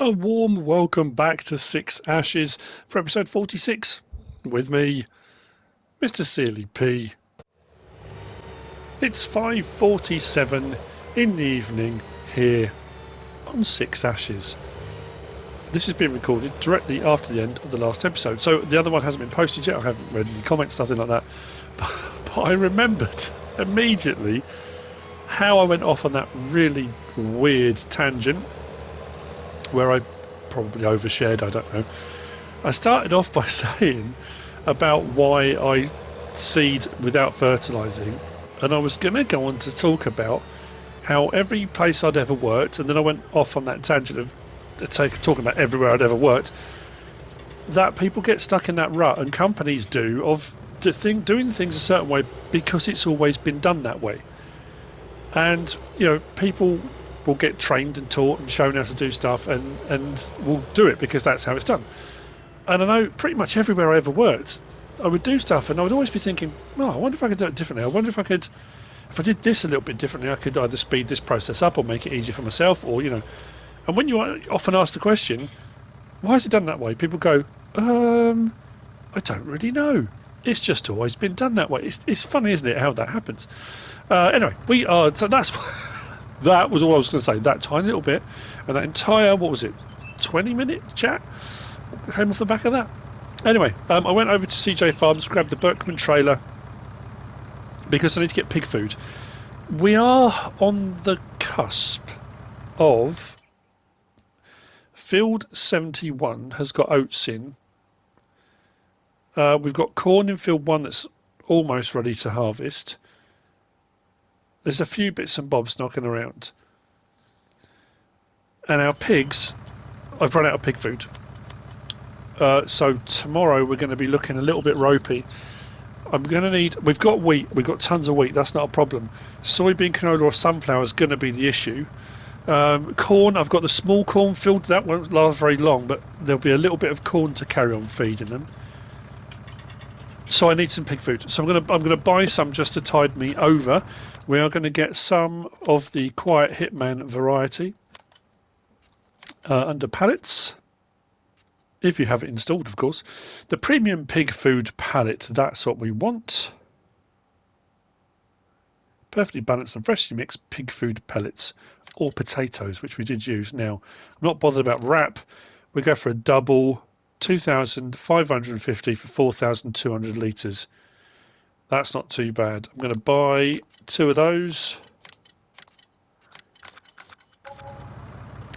A warm welcome back to Six Ashes for episode 46 with me, MrSealyp. It's 5:47 in the evening here on Six Ashes. This has been recorded directly after the end of the last episode, so the other one hasn't been posted yet. I haven't read any comments, nothing like that. But I remembered immediately how I went off on that really weird tangent where I probably overshared, I don't know. I started off by saying about why I seed without fertilising, and I was going to go on to talk about how every place I'd ever worked, and then I went off on that tangent of talking about everywhere I'd ever worked, that people get stuck in that rut, and companies do, of doing things a certain way because it's always been done that way. And, people will get trained and taught and shown how to do stuff and will do it because that's how it's done. And I know pretty much everywhere I ever worked, I would do stuff and I would always be thinking, oh, I wonder if I could do it differently. I wonder if if I did this a little bit differently, I could either speed this process up or make it easier for myself, or. And when you often ask the question, why is it done that way? People go, I don't really know. It's just always been done that way. It's funny, isn't it, how that happens? Anyway, so that was all I was going to say. That tiny little bit, and that entire, what was it, 20-minute chat came off the back of that. Anyway, I went over to CJ Farms, grabbed the Berkman trailer because I need to get pig food. We are on the cusp of field 71 has got oats in. We've got corn in field 1 that's almost ready to harvest. There's a few bits and bobs knocking around. And our pigs, I've run out of pig food. So tomorrow we're going to be looking a little bit ropey. I'm going to need, we've got wheat, we've got tons of wheat, that's not a problem. Soybean, canola or sunflower is going to be the issue. Corn, I've got the small corn field, that won't last very long, but there'll be a little bit of corn to carry on feeding them. So I need some pig food. So I'm going to buy some just to tide me over. We are going to get some of the Quiet Hitman variety under pallets, if you have it installed, of course. The premium pig food pallet, that's what we want. Perfectly balanced and freshly mixed pig food pellets or potatoes, which we did use. Now, I'm not bothered about wrap. We go for a double, 2,550 for 4,200 litres. That's not too bad. I'm going to buy 2 of those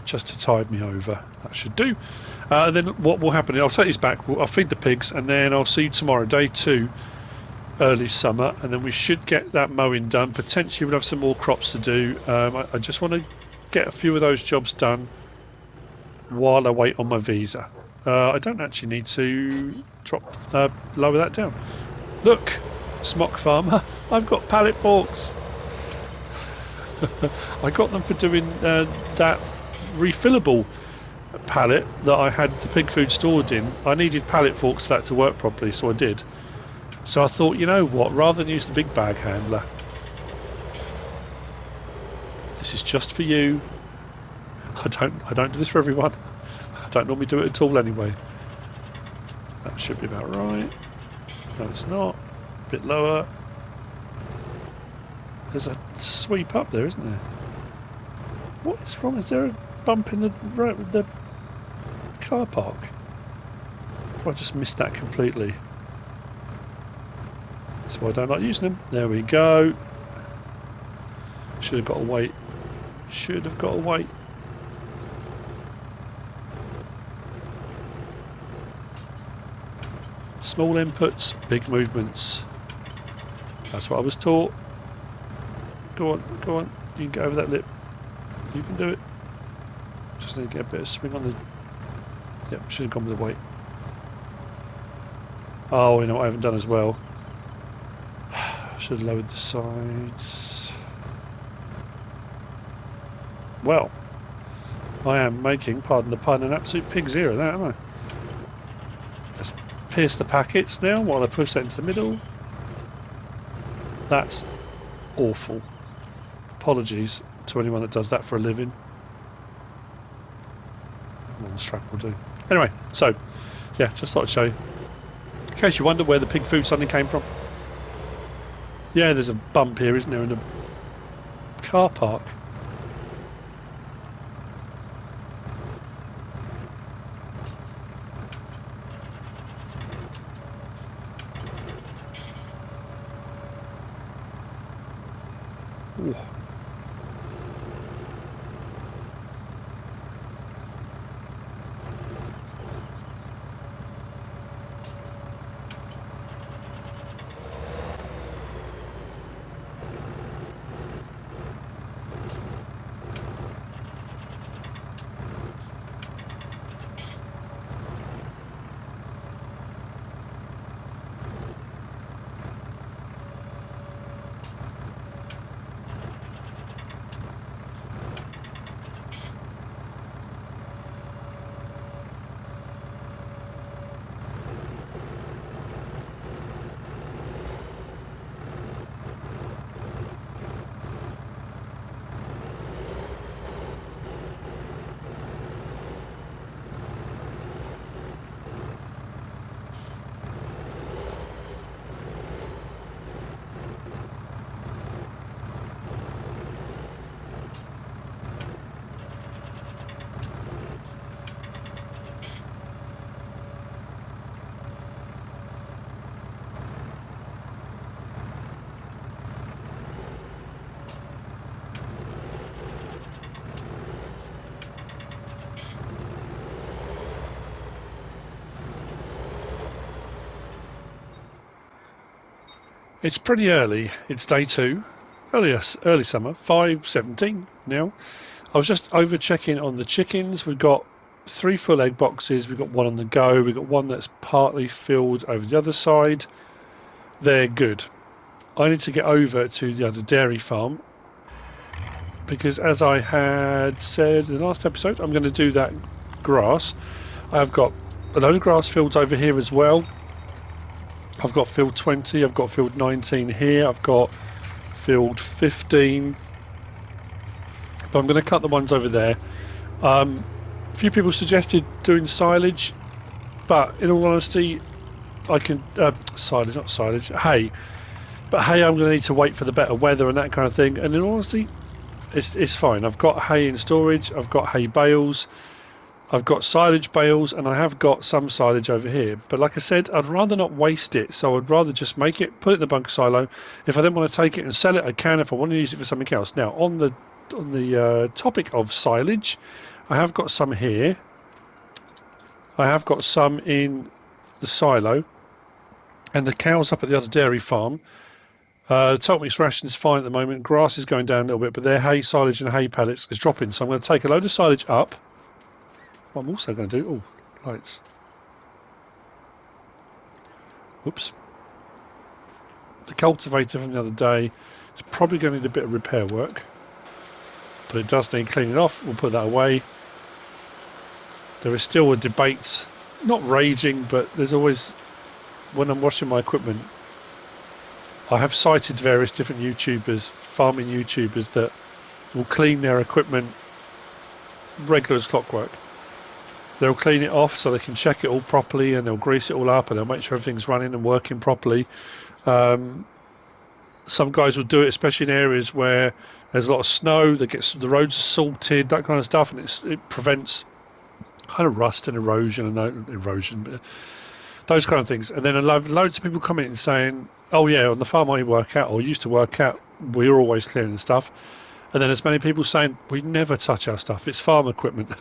just to tide me over. That should do. And then what will happen, I'll take these back, I'll feed the pigs, and then I'll see you tomorrow, day 2, early summer, and then we should get that mowing done. Potentially we'll have some more crops to do. I just want to get a few of those jobs done while I wait on my visa. I don't actually need to lower that down. Look, smock farmer, I've got pallet forks. I got them for doing that refillable pallet that I had the pig food stored in. I needed pallet forks for that to work properly, so I did. So I thought, you know what, rather than use the big bag handler, this is just for you. I don't do this for everyone. I don't normally do it at all anyway. That should be about right. No, it's not. A bit lower. There's a sweep up there, isn't there? What is wrong? Is there a bump in the car park? Or I just missed that completely. That's why I don't like using them. There we go. Should have got to wait. Should have got to wait. Small inputs, big movements. That's what I was taught. Go on, go on. You can get over that lip. You can do it. Just need to get a bit of swing on the... Yep, should have gone with the weight. Oh, you know what I haven't done as well? Should have lowered the sides. Well, I am making, pardon the pun, an absolute pig's ear of that, am I? Let's pierce the packets now while I push that into the middle. That's awful. Apologies to anyone that does that for a living. One strap will do. Anyway, so yeah, just thought I'd show you. In case you wonder where the pig food suddenly came from. Yeah, there's a bump here, isn't there, in the car park. Ooh. It's pretty early. It's day 2, early summer, 5:17 now. I was just over checking on the chickens. We've got 3 full egg boxes. We've got 1 on the go. We've got 1 that's partly filled over the other side. They're good. I need to get over to the Udder Dairy Farm because, as I had said in the last episode, I'm going to do that grass. I've got a load of grass fields over here as well. I've got field 20, I've got field 19 here, I've got field 15, but I'm going to cut the ones over there. A few people suggested doing silage, but in all honesty, I can silage, not silage, hay. But hay, I'm going to need to wait for the better weather and that kind of thing. And in all honesty, it's fine. I've got hay in storage, I've got hay bales, I've got silage bales, and I have got some silage over here. But like I said, I'd rather not waste it, so I'd rather just make it, put it in the bunker silo. If I then want to take it and sell it, I can. If I want to use it for something else. Now, on the topic of silage, I have got some here. I have got some in the silo, and the cows up at the Udder Dairy Farm. Total mix ration is fine at the moment. Grass is going down a little bit, but their hay, silage, and hay pellets is dropping. So I'm going to take a load of silage up. What I'm also going to do, lights. Whoops. The cultivator from the other day is probably going to need a bit of repair work, but it does need cleaning off. We'll put that away. There is still a debate, not raging, but there's always, when I'm washing my equipment, I have cited various different YouTubers, farming YouTubers, that will clean their equipment regular as clockwork. They'll clean it off so they can check it all properly, and they'll grease it all up, and they'll make sure everything's running and working properly. Some guys will do it, especially in areas where there's a lot of snow. The roads are salted, that kind of stuff, and it prevents kind of rust and erosion but those kind of things. And then loads of people commenting saying, "Oh yeah, on the farm I work at or used to work at, we're always cleaning stuff." And then there's many people saying, "We never touch our stuff. It's farm equipment.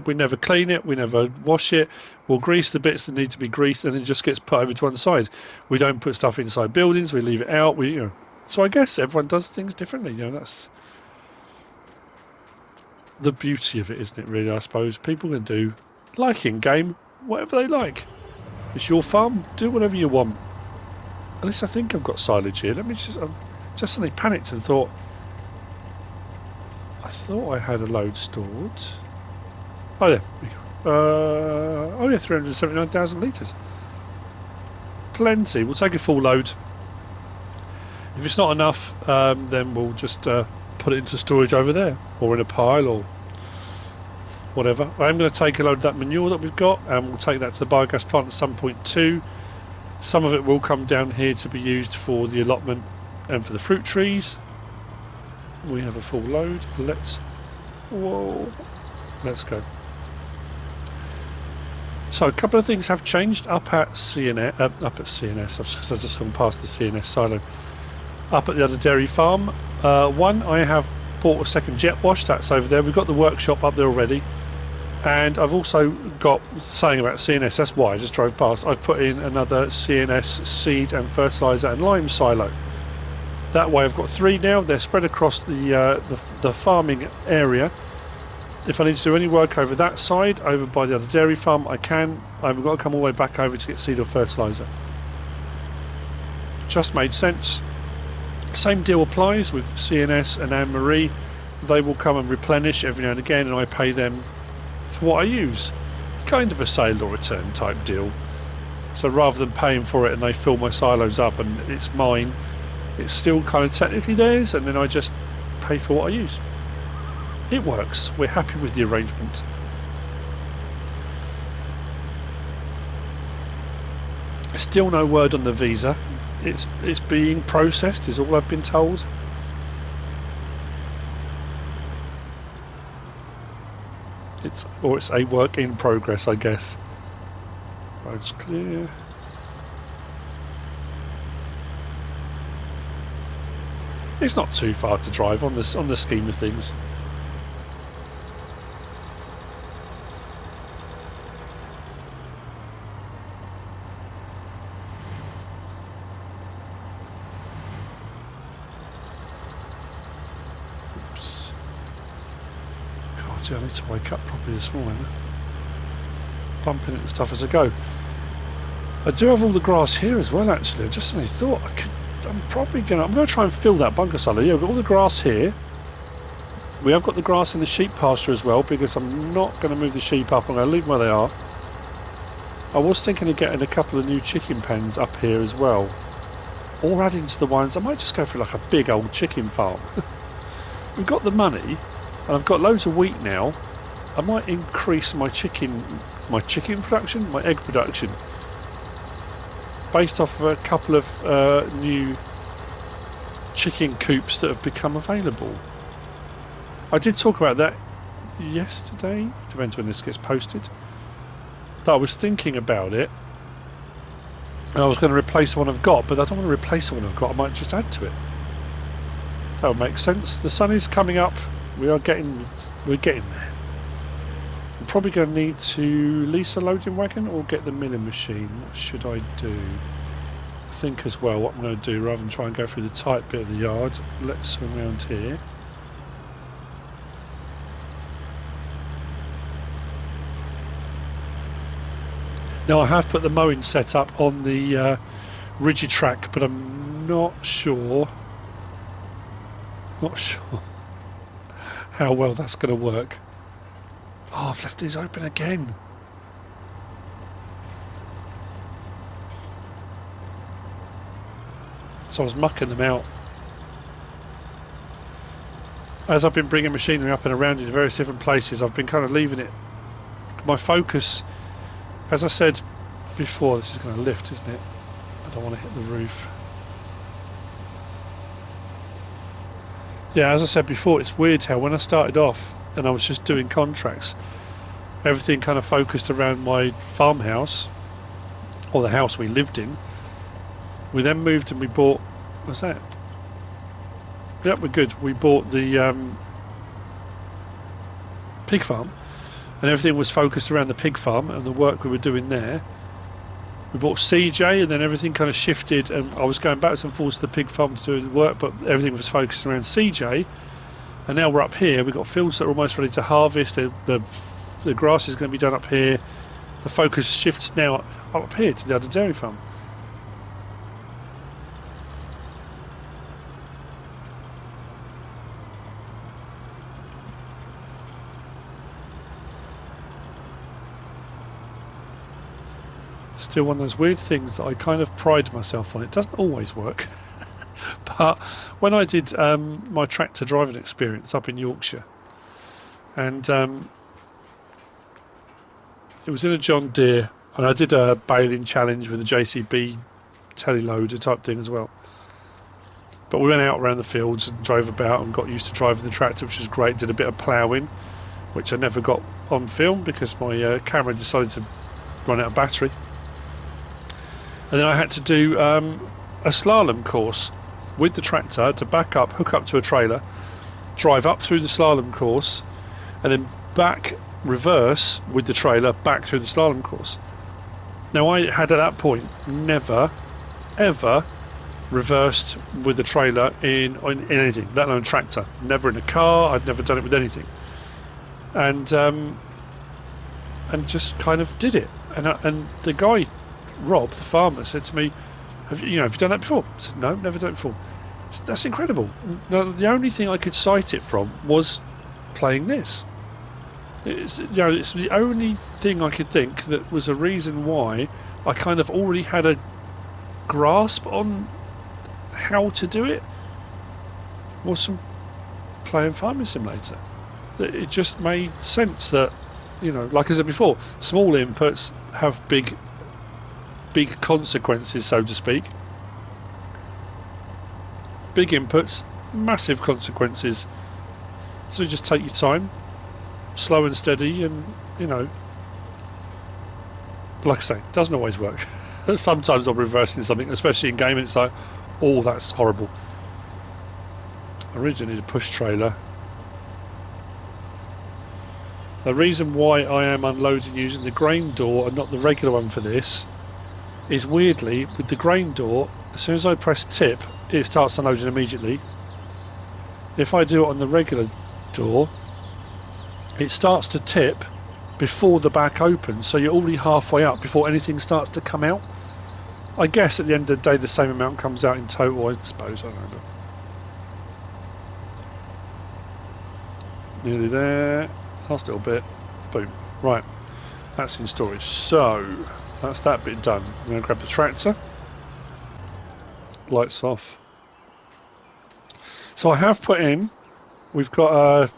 We never clean it. We never wash it. We'll grease the bits that need to be greased, and it just gets put over to one side. We don't put stuff inside buildings. We leave it out. So I guess everyone does things differently. That's the beauty of it, isn't it? Really, I suppose people can do, like in game, whatever they like. It's your farm. Do whatever you want. At least I think I've got silage here. Let me just suddenly panicked and thought. I thought I had a load stored. Oh yeah. 379,000 litres. Plenty. We'll take a full load. If it's not enough, then we'll just put it into storage over there, or in a pile, or whatever. I am going to take a load of that manure that we've got, and we'll take that to the biogas plant at some point too. Some of it will come down here to be used for the allotment and for the fruit trees. We have a full load. Let's go. So a couple of things have changed up at CNS. I've just gone past the CNS silo. Up at the Udder Dairy Farm. One, I have bought a second jet wash. That's over there. We've got the workshop up there already. And I've also got, saying about CNS, that's why I just drove past, I've put in another CNS seed and fertiliser and lime silo. That way I've got 3 now. They're spread across the farming area. If I need to do any work over that side, over by the Udder Dairy Farm, I can. I haven't got to come all the way back over to get seed or fertiliser. Just made sense. Same deal applies with CNS and Anne-Marie. They will come and replenish every now and again, and I pay them for what I use. Kind of a sale or return type deal. So rather than paying for it and they fill my silos up and it's mine, it's still kind of technically theirs, and then I just pay for what I use. It works. We're happy with the arrangement. Still no word on the visa. It's being processed is all I've been told. It's a work in progress, I guess. Road's clear. It's not too far to drive on the scheme of things. Oops. God, I need to wake up properly this morning. Bumping into stuff as I go. I do have all the grass here as well, actually. I just suddenly thought I'm gonna try and fill that bunker silo. Yeah, we've got all the grass here. We have got the grass in the sheep pasture as well, because I'm not going to move the sheep up. I'm going to leave them where they are. I was thinking of getting a couple of new chicken pens up here as well, or adding to the ones. I might just go for like a big old chicken farm. We've got the money, and I've got loads of wheat now. I might increase my chicken production, my egg production, based off of a couple of new chicken coops that have become available. I did talk about that yesterday, depends when this gets posted. But I was thinking about it, and I was going to replace the one I've got, but I don't want to replace the one I've got. I might just add to it. That would make sense. The sun is coming up. We're getting there. I'm probably going to need to lease a loading wagon or get the milling machine. What should I do? I think as well what I'm going to do, rather than try and go through the tight bit of the yard, let's swing around here. Now I have put the mowing set up on the rigid track, but I'm not sure how well that's going to work. Oh, I've left these open again. So I was mucking them out. As I've been bringing machinery up and around in various different places, I've been kind of leaving it. My focus, as I said before, this is going to lift, isn't it? I don't want to hit the roof. Yeah, as I said before, it's weird how when I started off and I was just doing contracts, everything kind of focused around my farmhouse, or the house we lived in. We then moved and we bought, what's that? Yep, we're good. We bought the pig farm, and everything was focused around the pig farm and the work we were doing there. We bought CJ, and then everything kind of shifted, and I was going backwards and forwards to the pig farm to do the work, but everything was focused around CJ. And now we're up here. We've got fields that are almost ready to harvest. The grass is going to be done up here. The focus shifts now up here to the Udder Dairy Farm. Still one of those weird things that I kind of pride myself on. It doesn't always work. But when I did my tractor driving experience up in Yorkshire, and It was in a John Deere, and I did a baling challenge with a JCB teleloader type thing as well. But we went out around the fields and drove about and got used to driving the tractor, which was great. Did a bit of ploughing, which I never got on film because my camera decided to run out of battery. And then I had to do a slalom course with the tractor to back up, hook up to a trailer, drive up through the slalom course, and then back reverse with the trailer back through the slalom course. Now I had at that point never ever reversed with the trailer in anything, let alone a tractor. Never in a car. I'd never done it with anything, and just kind of did it. And the guy, Rob, the farmer, said to me, have you done that before? I said, no, never done it before. Said, that's incredible. Now, the only thing I could cite it from was playing this. It's the only thing I could think that was a reason why I kind of already had a grasp on how to do it, was from playing Farming Simulator. That it just made sense that, like I said before, small inputs have big consequences, so to speak. Big inputs, massive consequences. So you just take your time, slow and steady, and like I say, it doesn't always work. Sometimes I'm reversing something, especially in game, and it's like, oh, that's horrible. Originally a push trailer. The reason why I am unloading using the grain door and not the regular one for this is, weirdly, with the grain door, as soon as I press tip, it starts unloading immediately. If I do it on the regular door, it starts to tip before the back opens, so you're already halfway up before anything starts to come out. I guess at the end of the day the same amount comes out in total, I suppose. I don't know. Nearly there. Last little bit. Boom. Right. That's in storage. So that's that bit done. I'm going to grab the tractor. Lights off. So I have put in, we've got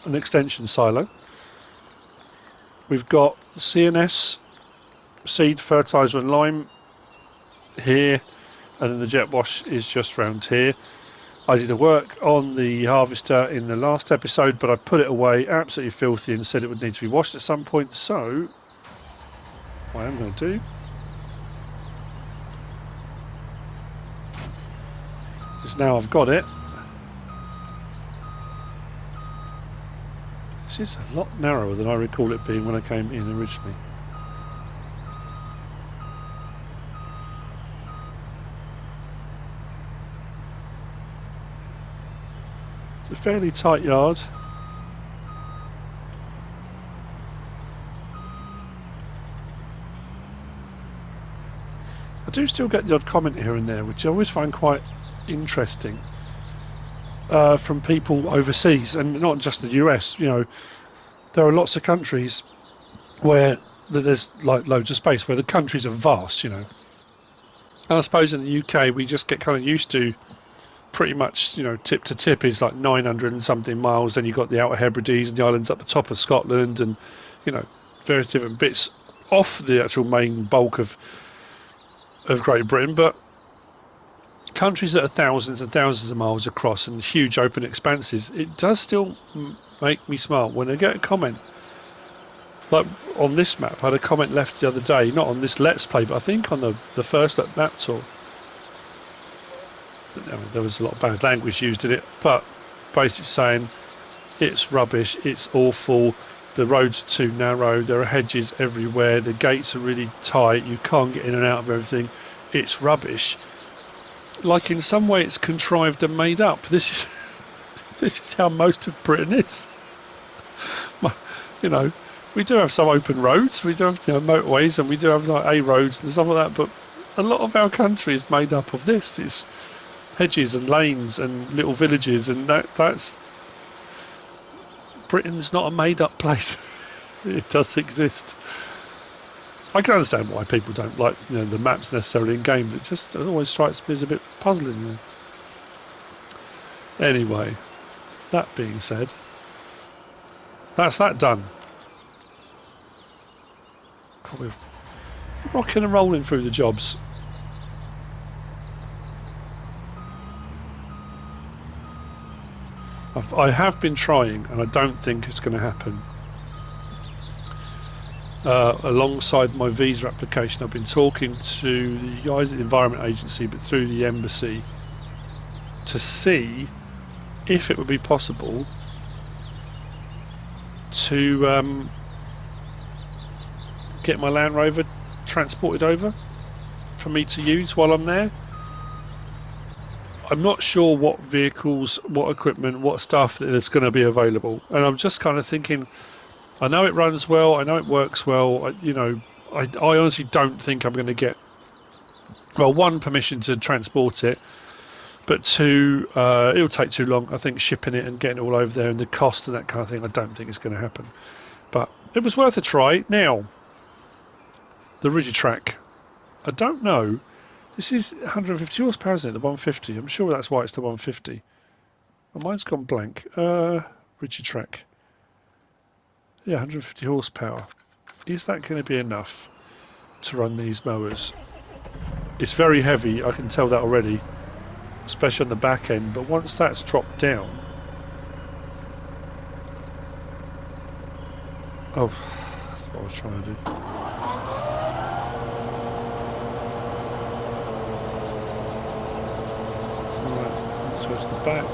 an extension silo. We've got CNS, seed, fertiliser and lime here, and then the jet wash is just round here. I did the work on the harvester in the last episode, but I put it away absolutely filthy and said it would need to be washed at some point, so what I am going to do is, now I've got it, this is a lot narrower than I recall it being when I came in originally. It's a fairly tight yard. I do still get the odd comment here and there, which I always find quite interesting, from people overseas, and not just the US. There are lots of countries where there's like loads of space, where the countries are vast, and I suppose in the UK we just get kind of used to pretty much, tip to tip is like 900 and something miles. Then you've got the Outer Hebrides and the islands up the top of Scotland, and various different bits off the actual main bulk of Great Britain. But countries that are thousands and thousands of miles across and huge open expanses, it does still make me smile when I get a comment. Like on this map, I had a comment left the other day, not on this Let's Play, but I think on the first map tour. There was a lot of bad language used in it, but basically saying it's rubbish, it's awful, the roads are too narrow, there are hedges everywhere, the gates are really tight, you can't get in and out of everything, it's rubbish. Like in some way it's contrived and made up. This is how most of Britain is. We do have some open roads, we do have motorways, and we do have like A roads and stuff like that, but a lot of our country is made up of this. It's hedges and lanes and little villages, and that's Britain's not a made-up place. It does exist. I can understand why people don't like the maps necessarily in game, but it always strikes me as a bit puzzling. Anyway, that being said, that's that done. We're rocking and rolling through the jobs. I have been trying, and I don't think it's going to happen. Alongside my visa application, I've been talking to the guys at the Environment Agency, but through the embassy, to see if it would be possible to get my Land Rover transported over for me to use while I'm there. I'm not sure what vehicles, what equipment, what stuff that's going to be available, and I'm just kind of thinking, I know it runs well, I know it works well, I honestly don't think I'm going to get, well, one, permission to transport it, but two, it'll take too long. I think shipping it and getting it all over there and the cost and that kind of thing, I don't think it's going to happen. But it was worth a try. Now, the Ratatouille, I don't know. This is 150 horsepower, isn't it? The 150. I'm sure that's why it's the 150. Oh, mine's gone blank. Ratatouille. Yeah, 150 horsepower. Is that going to be enough to run these mowers? It's very heavy, I can tell that already, especially on the back end, but once that's dropped down... Oh, that's what I was trying to do. Alright, let's go to the back.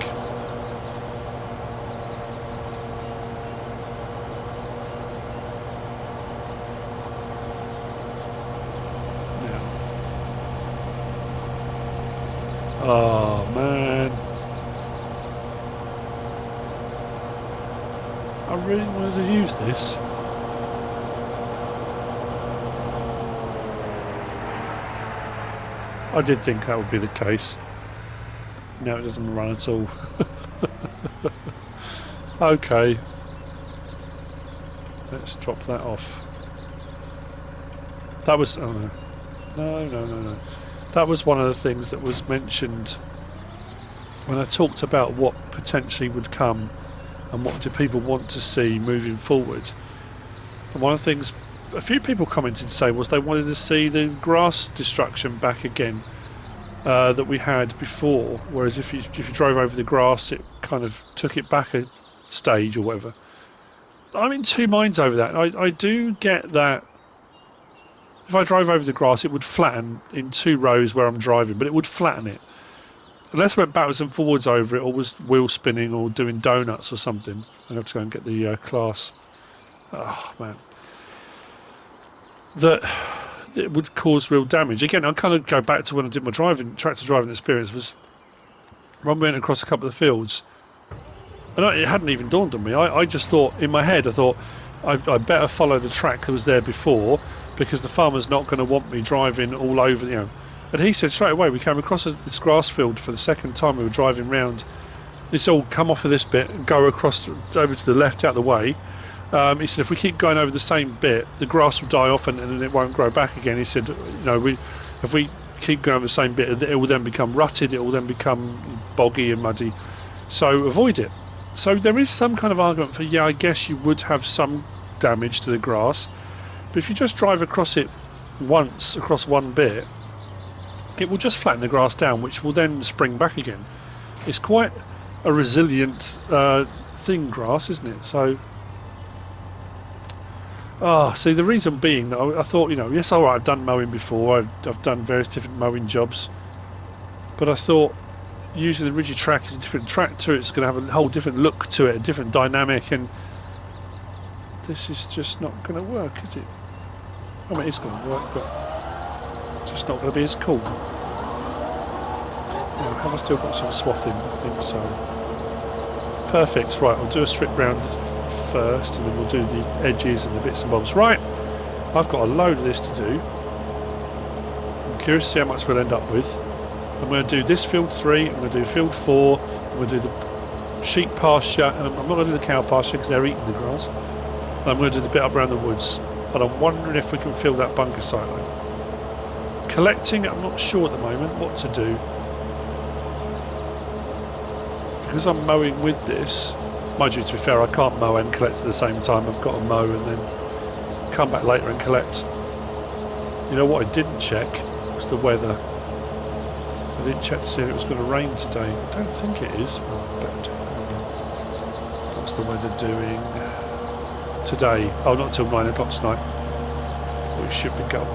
Oh man, I really wanted to use this. I did think that would be the case. Now it doesn't run at all. Okay, let's drop that off. That was, oh no. That was one of the things that was mentioned when I talked about what potentially would come and what do people want to see moving forward. And one of the things a few people commented to say was they wanted to see the grass destruction back again that we had before, whereas if you drove over the grass it kind of took it back a stage or whatever. I'm in two minds over that. I do get that. If I drove over the grass, it would flatten in two rows where I'm driving, but it would flatten it. Unless I went backwards and forwards over it, or was wheel spinning or doing donuts or something. I have to go and get the class. Oh, man. That it would cause real damage. Again, I kind of go back to when I did my tractor driving experience, was when we went across a couple of fields. And it hadn't even dawned on me. I just thought, in my head, I thought, I better follow the track that was there before, because the farmer's not going to want me driving all over, And he said straight away, we came across this grass field for the second time we were driving round. It's all come off of this bit and go across over to the left out of the way. He said if we keep going over the same bit, the grass will die off and it won't grow back again. He said, if we keep going over the same bit, it will then become rutted, it will then become boggy and muddy. So avoid it. So there is some kind of argument for, I guess you would have some damage to the grass. But if you just drive across it once, across one bit, it will just flatten the grass down, which will then spring back again. It's quite a resilient thing, grass, isn't it? So, see, the reason being that I thought, yes, all right, I've done mowing before, I've done various different mowing jobs, but I thought using the Ratatouille is a different tractor, it's going to have a whole different look to it, a different dynamic, and this is just not going to work, is it? I mean, it's going to work, but it's just not going to be as cool. Have I still got some swathing? I think so. Perfect. Right, I'll do a strip round first, and then we'll do the edges and the bits and bobs. Right, I've got a load of this to do. I'm curious to see how much we'll end up with. I'm going to do this field 3, I'm going to do field 4, I'm going to do the sheep pasture, and I'm not going to do the cow pasture because they're eating the grass. And I'm going to do the bit up around the woods. But I'm wondering if we can fill that bunker site line. Collecting, I'm not sure at the moment what to do. Because I'm mowing with this, mind you, to be fair, I can't mow and collect at the same time. I've got to mow and then come back later and collect. You know what I didn't check was the weather. I didn't check to see if it was going to rain today. I don't think it is. What's the weather doing today? Oh, not till 9 o'clock tonight. We should be going.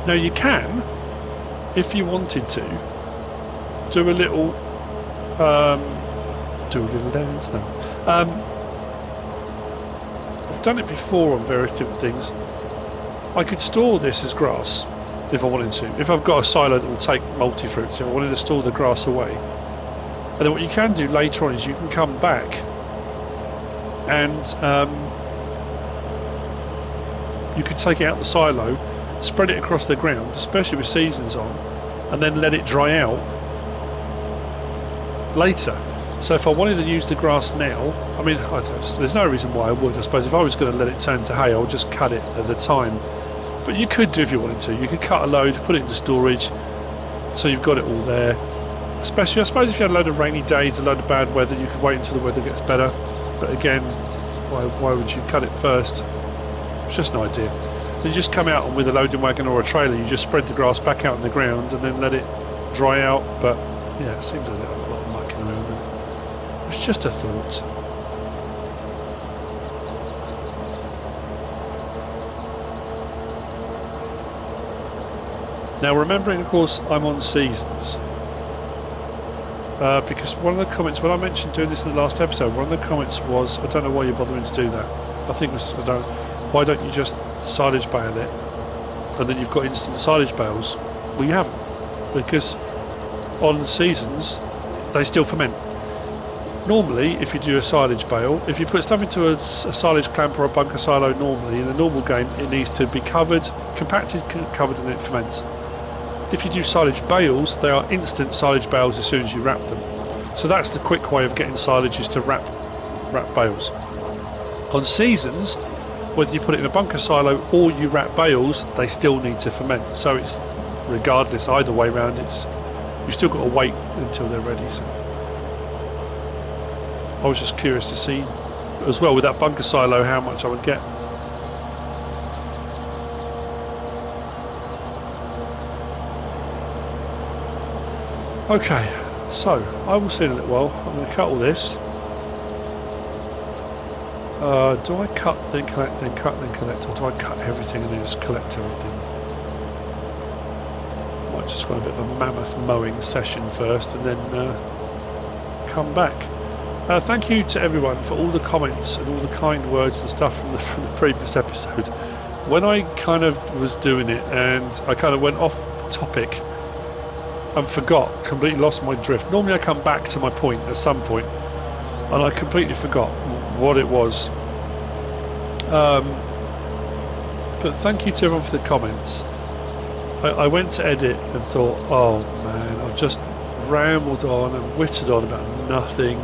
Now you can, if you wanted to, do a little dance now. I've done it before on various different things. I could store this as grass if I wanted to. If I've got a silo that will take multi-fruits, if I wanted to store the grass away. And then what you can do later on is you can come back and you could take it out the silo, spread it across the ground, especially with seasons on, and then let it dry out later. So if I wanted to use the grass now, I mean, there's no reason why I would. I suppose if I was going to let it turn to hay, I would just cut it at the time. But you could do if you wanted to. You could cut a load, put it into storage, so you've got it all there. Especially, I suppose, if you had a load of rainy days, a load of bad weather, you could wait until the weather gets better. But again, why would you cut it first? It's just an idea. You just come out with a loading wagon or a trailer, you just spread the grass back out on the ground and then let it dry out. But yeah, it seems a lot of mucking around. It's just a thought. Now, remembering, of course, I'm on seasons. Because one of the comments, when I mentioned doing this in the last episode, one of the comments was, I don't know why you're bothering to do that. I think it was, why don't you just silage bale it? And then you've got instant silage bales. Well, you haven't. Because on seasons, they still ferment. Normally, if you do a silage bale, if you put stuff into a silage clamp or a bunker silo normally, in the normal game, it needs to be covered, compacted, covered, and it ferments. If you do silage bales, they are instant silage bales as soon as you wrap them. So that's the quick way of getting silage, is to wrap bales. On seasons, whether you put it in a bunker silo or you wrap bales, they still need to ferment. So it's, regardless, either way round, you've still got to wait until they're ready. So I was just curious to see, as well, with that bunker silo, how much I would get. Okay, so I will see in a little while. I'm going to cut all this. Do I cut, then collect, then cut, then collect, or do I cut everything and then just collect everything? Might just got a bit of a mammoth mowing session first and then come back. Thank you to everyone for all the comments and all the kind words and stuff from the previous episode. When I kind of was doing it and I kind of went off topic and forgot, completely lost my drift. Normally I come back to my point at some point and I completely forgot what it was. But thank you to everyone for the comments. I went to edit and thought, oh man, I've just rambled on and whittled on about nothing.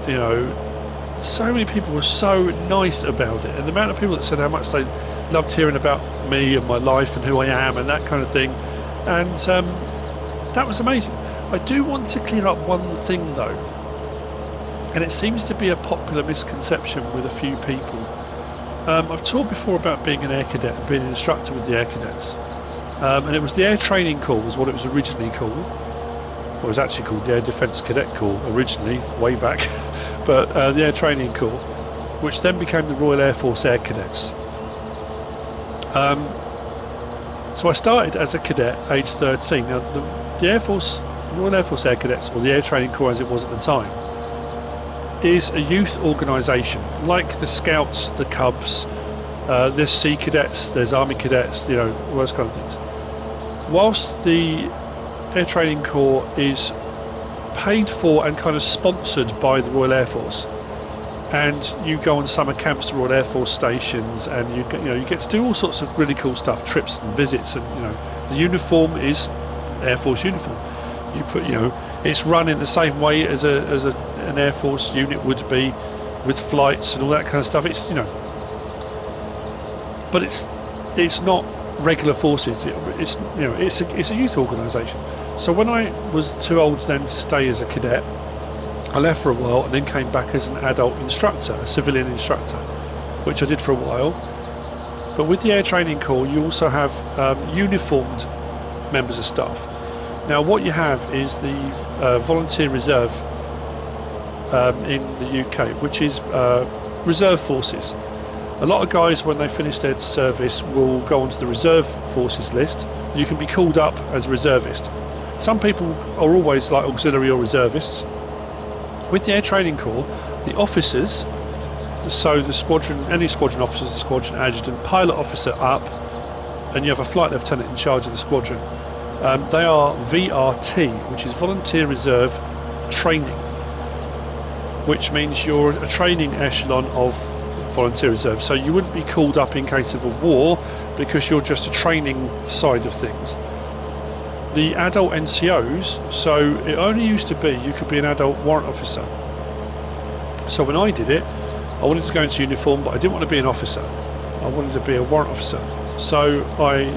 You know, so many people were so nice about it, and the amount of people that said how much they loved hearing about me and my life and who I am and that kind of thing, and that was amazing. I do want to clear up one thing though, and it seems to be a popular misconception with a few people. I've talked before about being an air cadet and being an instructor with the air cadets, and it was the air training corps was what it was originally called. Well, it was actually called the Air Defence Cadet Corps originally, way back, but the Air Training Corps, which then became the Royal Air Force Air Cadets. So I started as a cadet, aged 13. Now, the Royal Air Force Air Cadets, or the Air Training Corps as it was at the time, is a youth organisation, like the Scouts, the Cubs, there's Sea Cadets, there's Army Cadets, you know, all those kind of things. Whilst the Air Training Corps is paid for and kind of sponsored by the Royal Air Force, and you go on summer camps to Royal Air Force stations, and you get to do all sorts of really cool stuff, trips and visits, and the uniform is Air Force uniform. It's run in the same way as an Air Force unit would be, with flights and all that kind of stuff. But it's not regular forces. It's a youth organisation. So when I was too old then to stay as a cadet, I left for a while and then came back as an adult instructor, a civilian instructor, which I did for a while. But with the Air Training Corps, you also have uniformed members of staff. Now, what you have is the Volunteer Reserve in the UK, which is reserve forces. A lot of guys, when they finish their service, will go onto the reserve forces list. You can be called up as a reservist. Some people are always like auxiliary or reservists. With the Air Training Corps, the officers, so the squadron, any squadron officers, the squadron adjutant, pilot officer up, and you have a flight lieutenant in charge of the squadron. They are VRT, which is Volunteer Reserve Training, which means you're a training echelon of Volunteer Reserve. So you wouldn't be called up in case of a war because you're just a training side of things. The adult NCOs, so it only used to be you could be an adult warrant officer. So when I did it, I wanted to go into uniform, but I didn't want to be an officer. I wanted to be a warrant officer. So I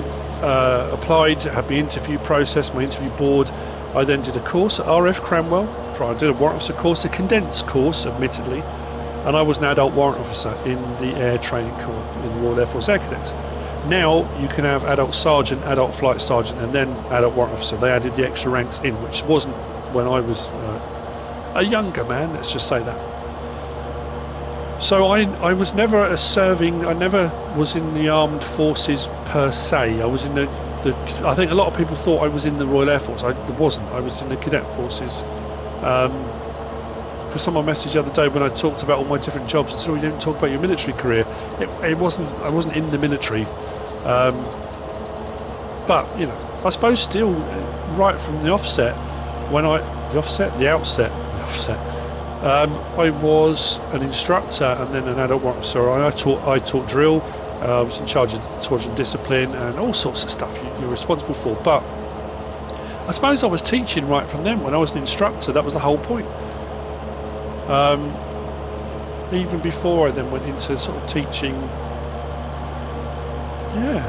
applied, had my interview process, my interview board. I then did a course at RF Cranwell. I did a warrant officer course, a condensed course, admittedly, and I was an adult warrant officer in the Air Training Corps in the Royal Air Force Air Cadets. Now you can have adult sergeant, adult flight sergeant, and then adult warrant officer. They added the extra ranks in, which wasn't when I was a younger man, let's just say that. So I was never a serving, I never was in the armed forces per se. I was in the I think a lot of people thought I was in the Royal Air Force. I wasn't. I was in the cadet forces. For someone messaged the other day when I talked about all my different jobs and said, "Oh, you didn't talk about your military career." It wasn't. I wasn't in the military. But you know, I suppose still right from the offset, I was an instructor and then an adult warrant officer. I taught drill. I was in charge of squadron discipline and all sorts of stuff you're responsible for. But I suppose I was teaching right from then. When I was an instructor, that was the whole point. Even before I then went into sort of teaching. Yeah,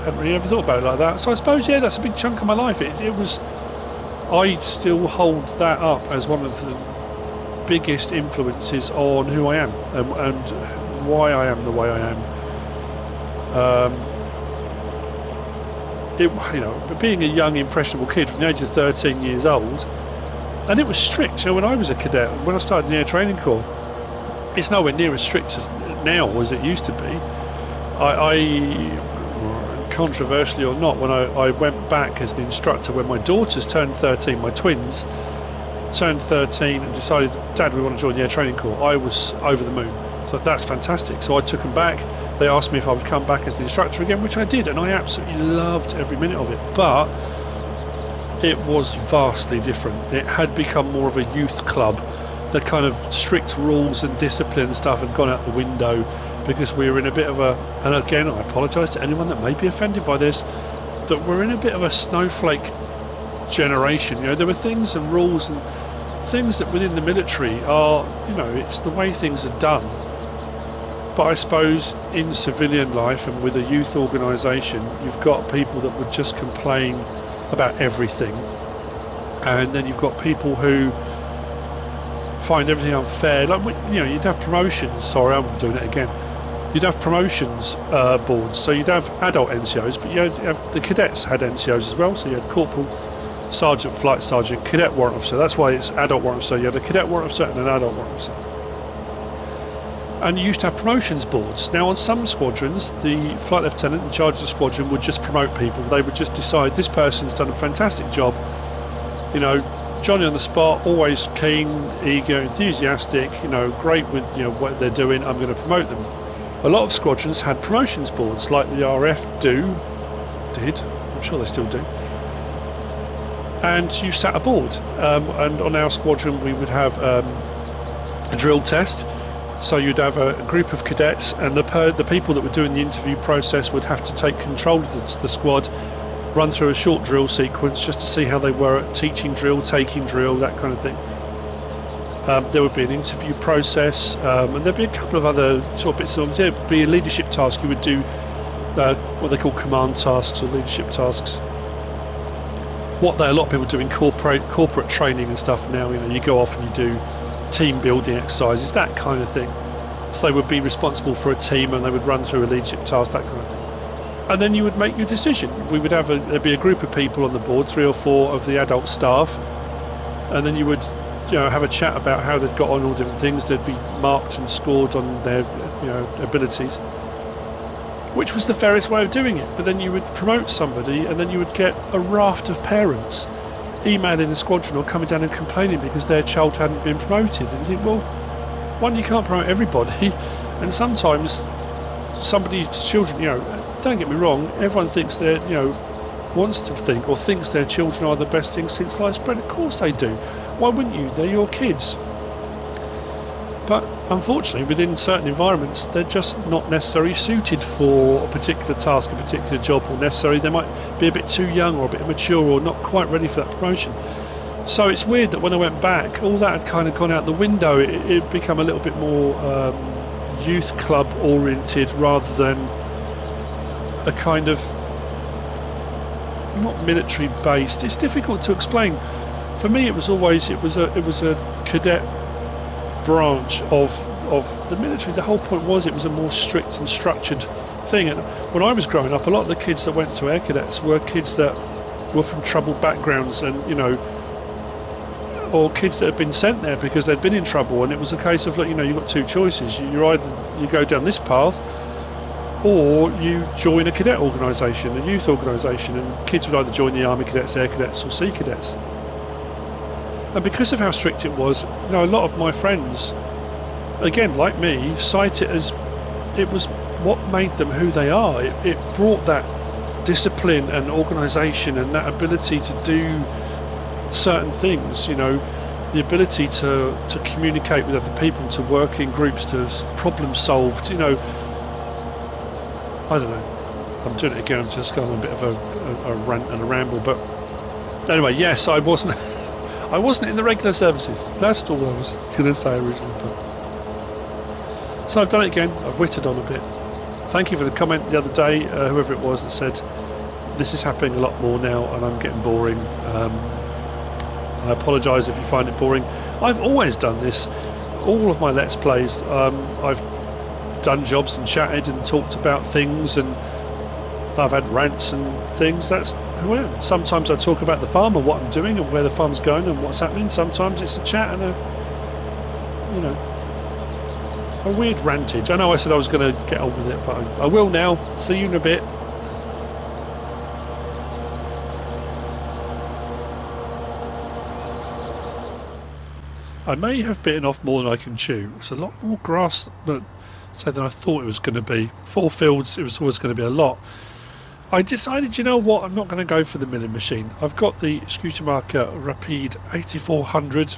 hadn't really ever thought about it like that. So I suppose, yeah, that's a big chunk of my life. It was. I still hold that up as one of the biggest influences on who I am and why I am the way I am. Being a young impressionable kid from the age of 13 years old, and it was strict. So when I was a cadet, when I started in the Air Training Corps, it's nowhere near as strict as now as it used to be. I controversially or not, when I went back as an instructor when my daughters turned 13, my twins turned 13 and decided, "Dad, we want to join the Air Training Corps," I was over the moon. So that's fantastic. So I took them back. They asked me if I would come back as the instructor again, which I did, and I absolutely loved every minute of it. But it was vastly different. It had become more of a youth club. The kind of strict rules and discipline stuff had gone out the window because we were in a bit of a, and again I apologise to anyone that may be offended by this, that we're in a bit of a snowflake generation. You know, there were things and rules and things that within the military are, you know, it's the way things are done. But I suppose in civilian life and with a youth organisation, you've got people that would just complain about everything, and then you've got people who find everything unfair. Like, you know, you'd have promotions. Sorry, I'm doing it again. You'd have promotions boards. So you'd have adult NCOs, but the cadets had NCOs as well. So you had corporal, sergeant, flight sergeant, cadet warrant officer. That's why it's adult warrant officer. You had a cadet warrant officer and an adult warrant officer. And you used to have promotions boards. Now on some squadrons, the flight lieutenant in charge of the squadron would just promote people. They would just decide, this person's done a fantastic job, you know, Johnny on the spot, always keen, eager, enthusiastic, you know, great with, you know, what they're doing, I'm going to promote them. A lot of squadrons had promotions boards, like the RF did, I'm sure they still do. And you sat aboard, and on our squadron we would have a drill test. So you'd have a group of cadets, and the people that were doing the interview process would have to take control of the squad, run through a short drill sequence just to see how they were at teaching drill, taking drill, that kind of thing. There would be an interview process, and there'd be a couple of other sort of bits of, there'd be a leadership task. You would do what they call command tasks or leadership tasks. A lot of people do in corporate training and stuff now, you know, you go off and you do team building exercises, that kind of thing. So they would be responsible for a team and they would run through a leadership task, that kind of thing. And then you would make your decision. We would have there'd be a group of people on the board, 3 or 4 of the adult staff, and then you would have a chat about how they'd got on, all different things. They'd be marked and scored on their abilities, which was the fairest way of doing it. But then you would promote somebody and then you would get a raft of parents emailing the squadron or coming down and complaining because their child hadn't been promoted. And you think, well, one, you can't promote everybody, and sometimes somebody's children, don't get me wrong, everyone thinks they're, wants to think or thinks their children are the best thing since sliced bread. Of course they do. Why wouldn't you? They're your kids. But unfortunately, within certain environments, they're just not necessarily suited for a particular task, a particular job, or necessarily they might be a bit too young or a bit immature or not quite ready for that promotion. So it's weird that when I went back, all that had kind of gone out the window. It become a little bit more youth club oriented rather than a kind of not military based. It's difficult to explain. For me, it was a cadet branch of the military. The whole point was it was a more strict and structured thing. And when I was growing up, a lot of the kids that went to air cadets were kids that were from troubled backgrounds, and or kids that had been sent there because they'd been in trouble. And it was a case of, look, you've got 2 choices. You either you go down this path, or you join a cadet organisation, a youth organisation, and kids would either join the Army Cadets, Air Cadets or Sea Cadets. And because of how strict it was, a lot of my friends, again, like me, cite it as it was what made them who they are. It brought that discipline and organisation and that ability to do certain things, the ability to communicate with other people, to work in groups, to problem solve, I don't know. I'm doing it again. I'm just going on a bit of a rant and a ramble. But anyway, yes, I wasn't in the regular services. That's all I was going to say originally. But so I've done it again. I've witted on a bit. Thank you for the comment the other day, whoever it was that said this is happening a lot more now, and I'm getting boring. I apologise if you find it boring. I've always done this. All of my Let's Plays, I've done jobs and chatted and talked about things, and I've had rants and things. That's who I am. Sometimes I talk about the farm and what I'm doing and where the farm's going and what's happening. Sometimes it's a chat and a weird rantage. I know I said I was going to get on with it, but I will now. See you in a bit. I may have bitten off more than I can chew. It's a lot more grass than I thought it was going to be. 4 fields, it was always going to be a lot. I decided, I'm not going to go for the milling machine. I've got the Scootermaker Rapide 8400,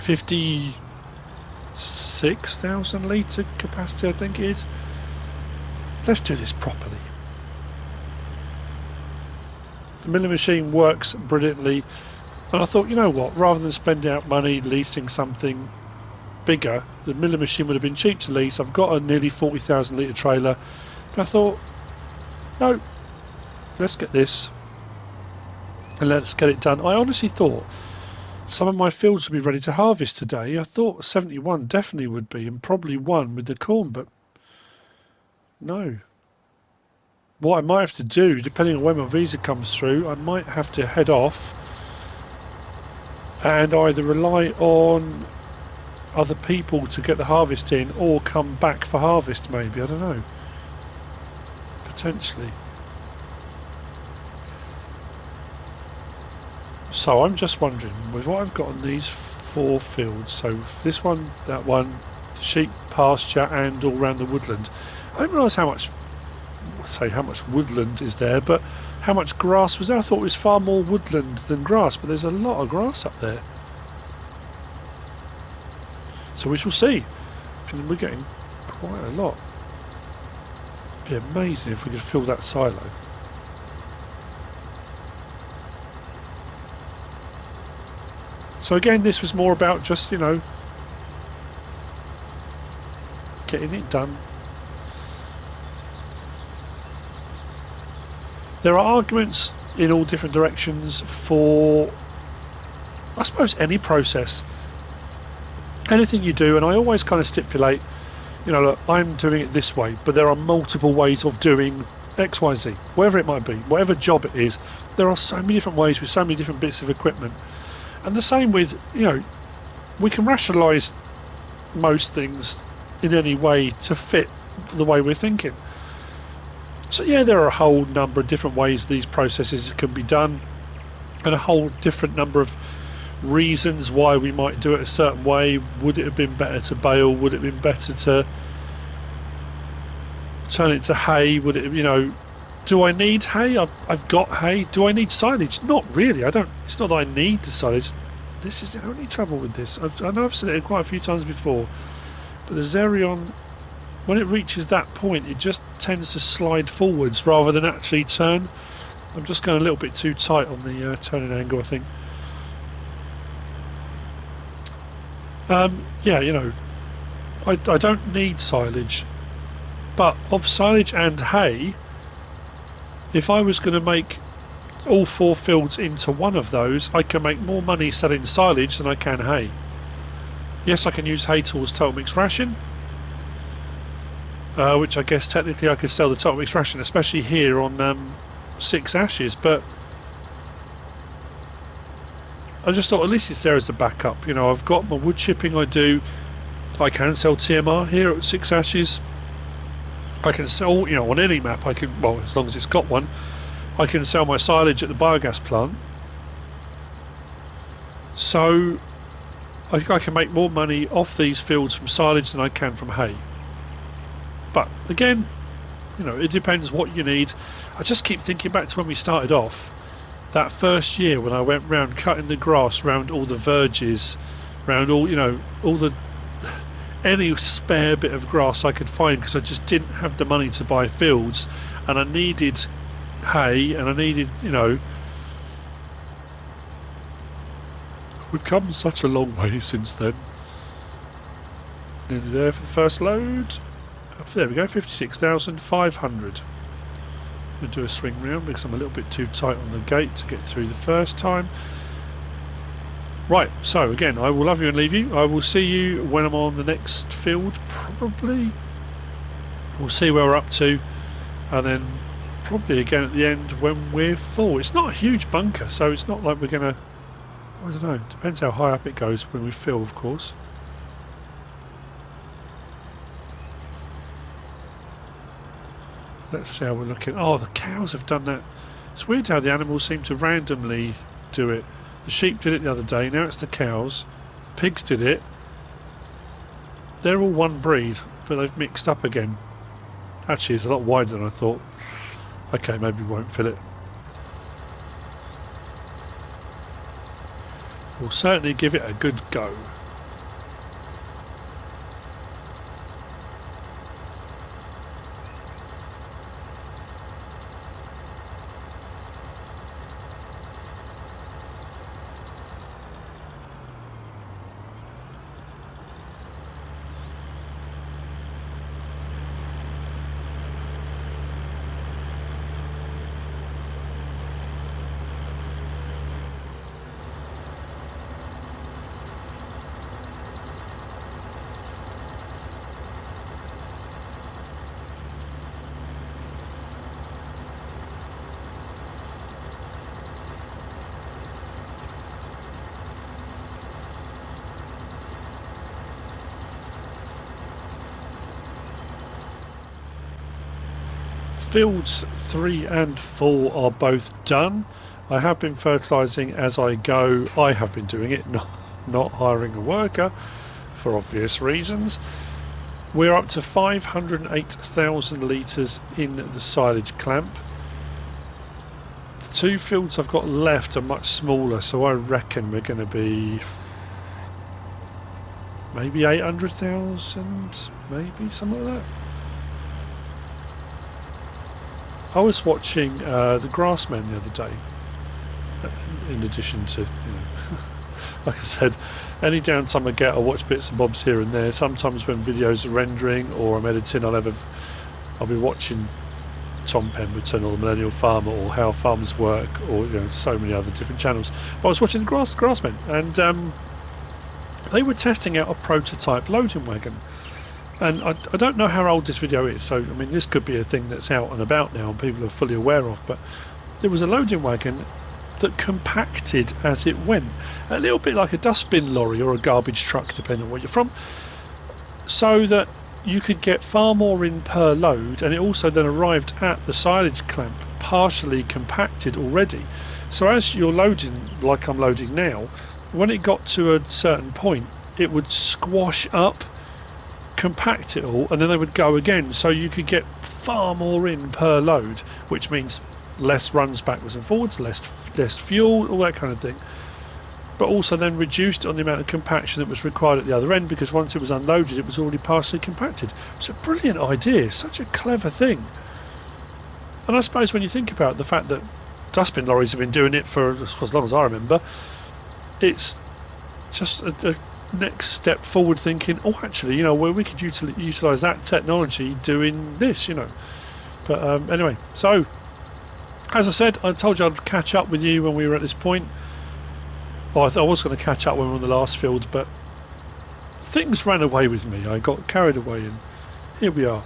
56,000 litre capacity, I think it is. Let's do this properly. The milling machine works brilliantly. And I thought, rather than spending out money leasing something bigger, the milling machine would have been cheap to lease. I've got a nearly 40,000 litre trailer, but I thought, no, let's get this and let's get it done. I honestly thought some of my fields would be ready to harvest today. I thought 71 definitely would be, and probably 1 with the corn, but no. What I might have to do, depending on when my visa comes through, I might have to head off and either rely on other people to get the harvest in or come back for harvest, maybe. I don't know. Potentially. So I'm just wondering, with what I've got on these 4 fields, so this one, that one, sheep, pasture and all around the woodland, I didn't realise how much woodland is there, but how much grass was there. I thought it was far more woodland than grass, but there's a lot of grass up there. So we shall see. And we're getting quite a lot. It'd be amazing if we could fill that silo. So again, this was more about just, getting it done. There are arguments in all different directions for, I suppose, any process. Anything you do, and I always kind of stipulate, you know, look, I'm doing it this way, but there are multiple ways of doing X, Y, Z, whatever it might be, whatever job it is. There are so many different ways with so many different bits of equipment. And the same with, you know, we can rationalise most things in any way to fit the way we're thinking. So yeah, there are a whole number of different ways these processes can be done, and a whole different number of reasons why we might do it a certain way. Would it have been better to bale? Would it have been better to turn it to hay? Would it, you know, do I need hay? I've got hay. Do I need silage? Not really. I don't. It's not that I need the silage. This is the only trouble with this. I know I've said it quite a few times before, but the Xerion, when it reaches that point, it just tends to slide forwards rather than actually turn. I'm just going a little bit too tight on the turning angle, I think. Yeah, you know, I don't need silage, but of silage and hay, if I was going to make all 4 fields into one of those, I can make more money selling silage than I can hay. Yes, I can use hay towards total mixed ration, which I guess technically I could sell the total mixed ration, especially here on 6 ashes, but I just thought at least it's there as a backup. You know, I've got my wood chipping. I can sell TMR here at 6 ashes. I can sell, you know, on any map I can, well, as long as it's got one, I can sell my silage at the biogas plant. So I can make more money off these fields from silage than I can from hay. But again, you know, it depends what you need. I just keep thinking back to when we started off, that first year when I went round cutting the grass round all the verges, round all, you know, all the any spare bit of grass I could find, because I just didn't have the money to buy fields, and I needed hay, and I needed, you know, we've come such a long way since then. Nearly there for the first load. There we go, 56,500. We'll do a swing round because I'm a little bit too tight on the gate to get through the first time. Right, so again, I will love you and leave you. I will see you when I'm on the next field, probably. We'll see where we're up to, and then probably again at the end when we're full. It's not a huge bunker, so it's not like we're gonna, I don't know, depends how high up it goes when we fill, of course. Let's see how we're looking. Oh, the cows have done that. It's weird how the animals seem to randomly do it. The sheep did it the other day, now it's the cows. Pigs did it. They're all one breed, but they've mixed up again. Actually, it's a lot wider than I thought. Okay, maybe we won't fill it. We'll certainly give it a good go. Fields 3 and 4 are both done. I have been fertilising as I go. I have been doing it, not hiring a worker for obvious reasons. We're up to 508,000 litres in the silage clamp. The 2 fields I've got left are much smaller, so I reckon we're going to be maybe 800,000, maybe something like that. I was watching the Grassmen the other day, in addition to, you know, like I said, any downtime I get I watch bits and bobs here and there. Sometimes when videos are rendering or I'm editing, I'll be watching Tom Pemberton or the Millennial Farmer or How Farmers Work, or, you know, so many other different channels. But I was watching the Grassmen, and they were testing out a prototype loading wagon. And I don't know how old this video is, so I mean this could be a thing that's out and about now and people are fully aware of, but there was a loading wagon that compacted as it went, a little bit like a dustbin lorry or a garbage truck depending on where you're from, so that you could get far more in per load, and it also then arrived at the silage clamp partially compacted already. So as you're loading, like I'm loading now, when it got to a certain point it would squash up, compact it all, and then they would go again, so you could get far more in per load, which means less runs backwards and forwards, less fuel, all that kind of thing, but also then reduced on the amount of compaction that was required at the other end, because once it was unloaded it was already partially compacted. It's a brilliant idea, such a clever thing. And I suppose when you think about the fact that dustbin lorries have been doing it for as long as I remember, it's just a next step forward thinking, oh actually, you know, where we could utilise that technology doing this, you know. But anyway, so as I said, I told you I'd catch up with you when we were at this point. Well, I was going to catch up when we were on the last field, but things ran away with me. I got carried away and here we are.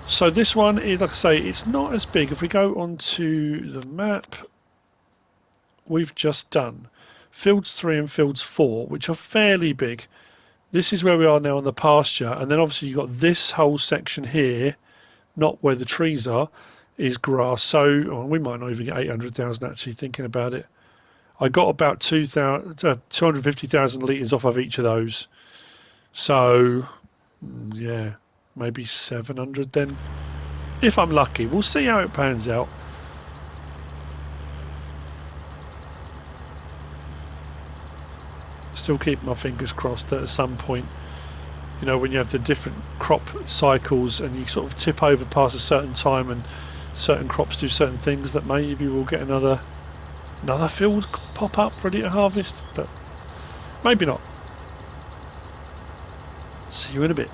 So this one is, like I say, it's not as big. If we go onto the map, we've just done fields 3 and fields 4, which are fairly big. This is where we are now on the pasture, and then obviously you've got this whole section here, not where the trees are, is grass. So we might not even get 800,000 actually, thinking about it. I got about 250,000 litres off of each of those. So yeah, maybe 700 then, if I'm lucky. We'll see how it pans out. Still keeping my fingers crossed that at some point, you know, when you have the different crop cycles and you sort of tip over past a certain time and certain crops do certain things, that maybe we'll get another field pop up ready to harvest, but maybe not. See you in a bit.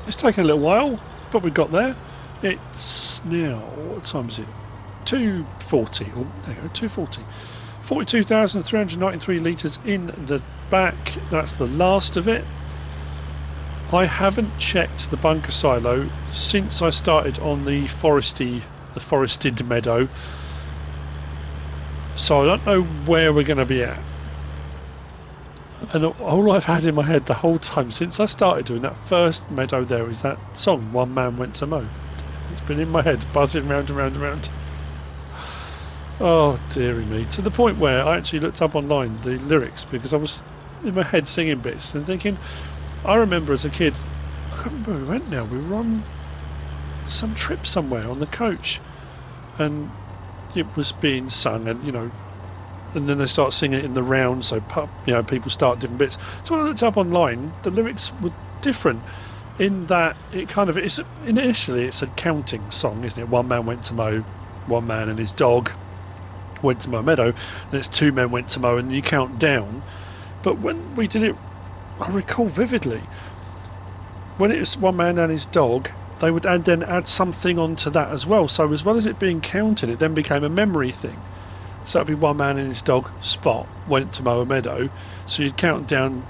It's taken a little while, but we got there. It's now, what time is it? 240. Oh, there you go, 240. 42,393 litres in the back. That's the last of it. I haven't checked the bunker silo since I started on the forested meadow. So I don't know where we're going to be at. And all I've had in my head the whole time since I started doing that first meadow there is that song, One Man Went to Mow. It's been in my head, buzzing round and round and round. Oh dearie me. To the point where I actually looked up online the lyrics because I was in my head singing bits and thinking, I remember as a kid can't remember where we went now. We were on some trip somewhere on the coach, and it was being sung, and and then they start singing it in the round, so people start different bits. So when I looked up online, the lyrics were different in that initially it's a counting song, isn't it? One man went to mow, one man and his dog went to mow a meadow, then it's two men went to mow, and you count down. But when we did it, I recall vividly, when it was one man and his dog, they would then add something onto that as well. So as well as it being counted, it then became a memory thing. So it'd be one man and his dog, Spot, went to mow a meadow. So you'd count down,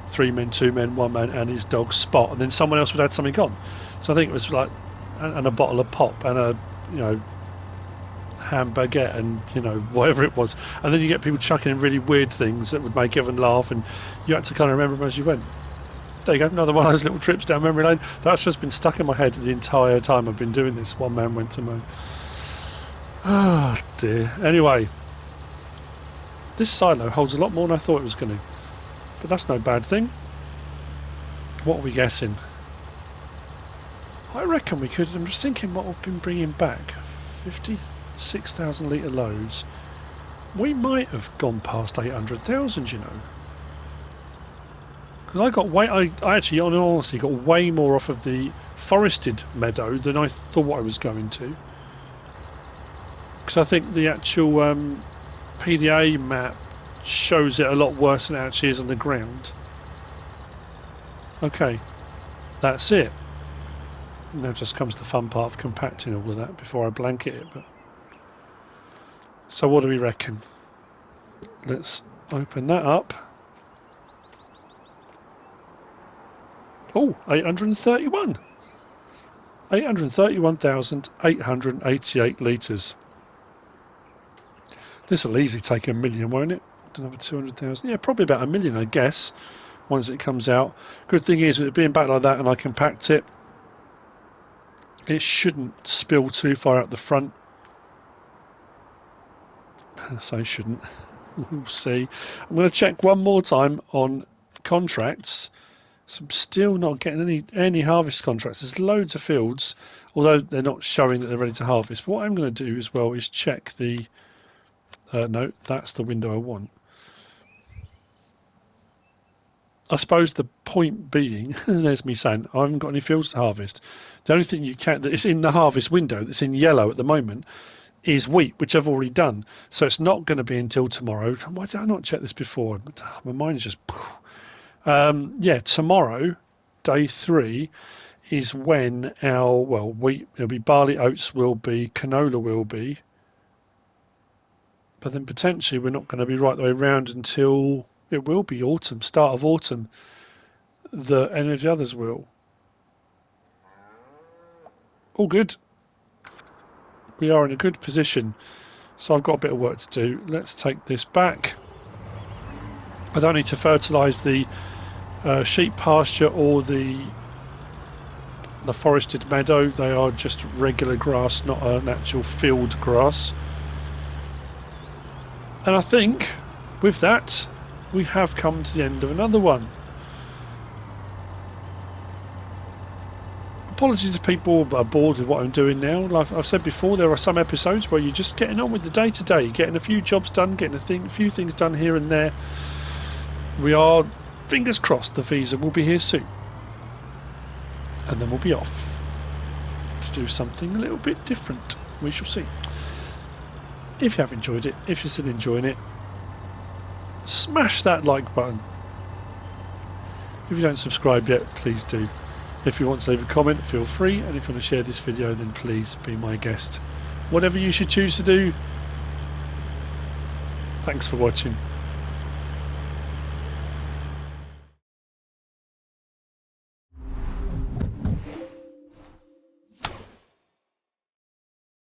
three men, two men, one man and his dog, Spot, and then someone else would add something on. So I think it was like, and a bottle of pop and a, ham baguette and, whatever it was. And then you get people chucking in really weird things that would make everyone laugh, and you had to kind of remember them as you went. There you go, another one of those little trips down memory lane. That's just been stuck in my head the entire time I've been doing this. One man went to mow. Ah, dear. Anyway, this silo holds a lot more than I thought it was going to. But that's no bad thing. What are we guessing? I reckon we could. I'm just thinking what we've been bringing back. 56,000 litre loads. We might have gone past 800,000, Because I got I actually, in all honesty, got way more off of the forested meadow than I thought I was going to. Because I think the actual PDA map shows it a lot worse than it actually is on the ground. Okay, that's it. Now just comes the fun part of compacting all of that before I blanket it. But so what do we reckon? Let's open that up. Oh, 831. 831,888 litres. This will easily take 1 million, won't it? Another 200,000. Yeah, probably about 1 million, I guess, once it comes out. Good thing is, with it being back like that and I compact it, it shouldn't spill too far out the front. So it shouldn't. We'll see. I'm going to check one more time on contracts. So I'm still not getting any harvest contracts. There's loads of fields, although they're not showing that they're ready to harvest. But what I'm going to do as well is check the... no, that's the window I want. I suppose the point being, there's me saying, I haven't got any fields to harvest. The only thing that is in the harvest window that's in yellow at the moment is wheat, which I've already done. So it's not going to be until tomorrow. Why did I not check this before? My mind's just... yeah, tomorrow, day 3, is when our, wheat, there'll be barley, oats will be, canola will be. But then potentially we're not going to be right the way around until it will be autumn, start of autumn. Any of the others will. All good. We are in a good position. So I've got a bit of work to do. Let's take this back. I don't need to fertilise the sheep pasture or the forested meadow. They are just regular grass, not an actual field grass. And I think with that we have come to the end of another one. Apologies if people are bored with what I'm doing now. Like I've said before, there are some episodes where you're just getting on with the day-to-day, getting a few jobs done, getting a few things done here and there. We are, fingers crossed, the visa will be here soon. And then we'll be off to do something a little bit different. We shall see. If you have enjoyed it, if you're still enjoying it, smash that like button. If you don't subscribe yet, please do. If you want to leave a comment, feel free, and if you want to share this video, then please be my guest. Whatever you should choose to do. Thanks for watching.